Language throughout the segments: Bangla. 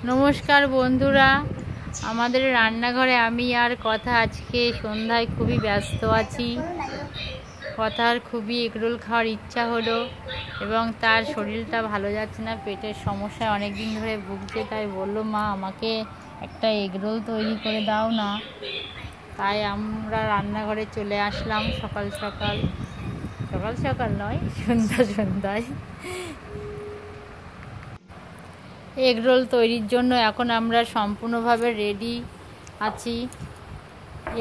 নমস্কার বন্ধুরা, আমাদের রান্নাঘরে আমি আর কথা আজকে সন্ধ্যায় খুবই ব্যস্ত আছি। কথার খুবই এগরোল খাওয়ার ইচ্ছা হলো এবং তার শরীরটা ভালো যাচ্ছে না, পেটের সমস্যায় অনেক দিন ধরে ভুগছে। তাই বললো, মা আমাকে একটা এগরোল তৈরি করে দাও না। তাই আমরা রান্নাঘরে চলে আসলাম সকাল সকাল নয়, সন্ধ্যায় এগরোল তৈরির জন্য। এখন আমরা সম্পূর্ণভাবে রেডি আছি।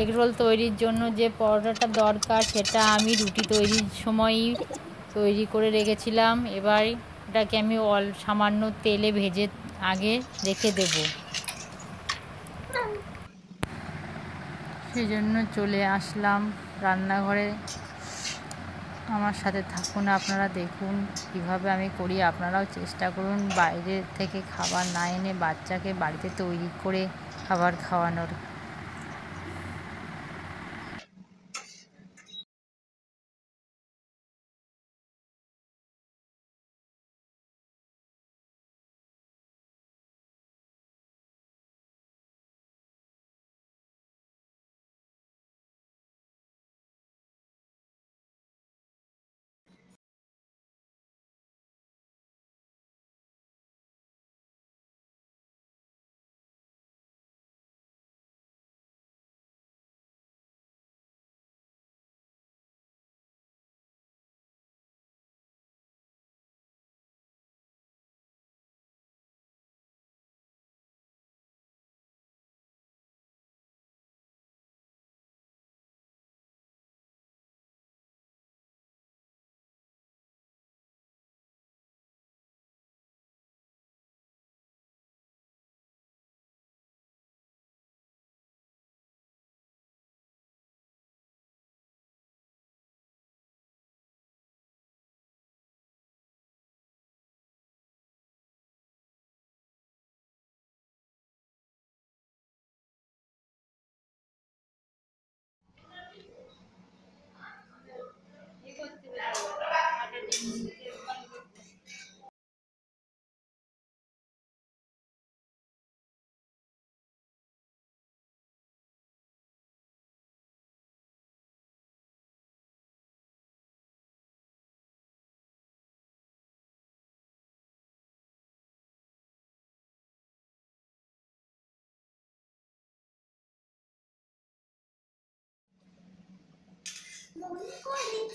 এগরোল তৈরির জন্য যে পরোটাটা দরকার সেটা আমি রুটি তৈরির সময়ই তৈরি করে রেখেছিলাম। এবার এটাকে আমি সামান্য তেলে ভেজে আগে রেখে দেব। সেজন্য চলে আসলাম রান্নাঘরে। আমার সাথে থাকুন, আপনারা দেখুন কিভাবে আমি করি। আপনারাও চেষ্টা করুন বাইরে থেকে খাবার না এনে বাচ্চাকে বাড়িতে তৈরি করে খাবার খাওয়ানোর।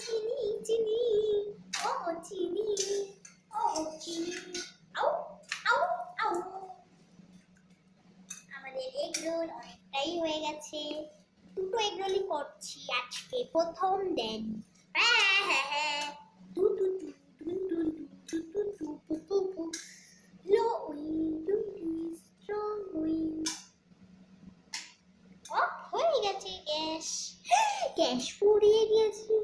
চিনি চিনি ও চিনি ও চিনি আউ আউ আউ। আমাদের এগরোল অনেকটাই হয়ে গেছে। দুটো এগরোলই করছি আজকে, প্রথম দিন। হ্যাঁ হ্যাঁ হ্যাঁ, to to to to to to to to to to to. Low wind to to strong wind. হয়ে গেছে গ্যাস। গ্যাস পুড়িয়ে গেছে,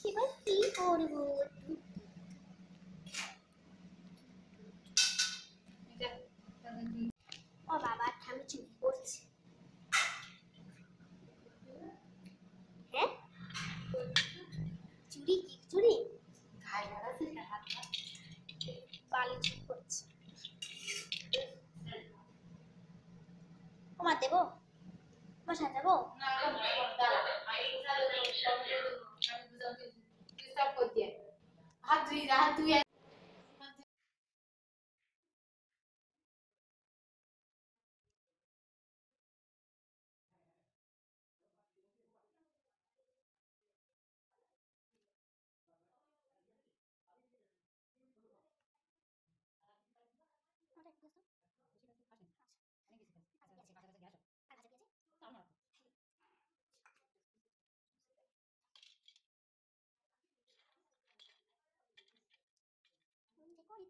এবার কি করবো? ও বাবা, আমি চুরি করছি। হ্যাঁ, চুরি কি চুরি? বালি চুরি করছি। ওমা দেবো, মশা যাবো।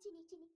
চিনি চিনি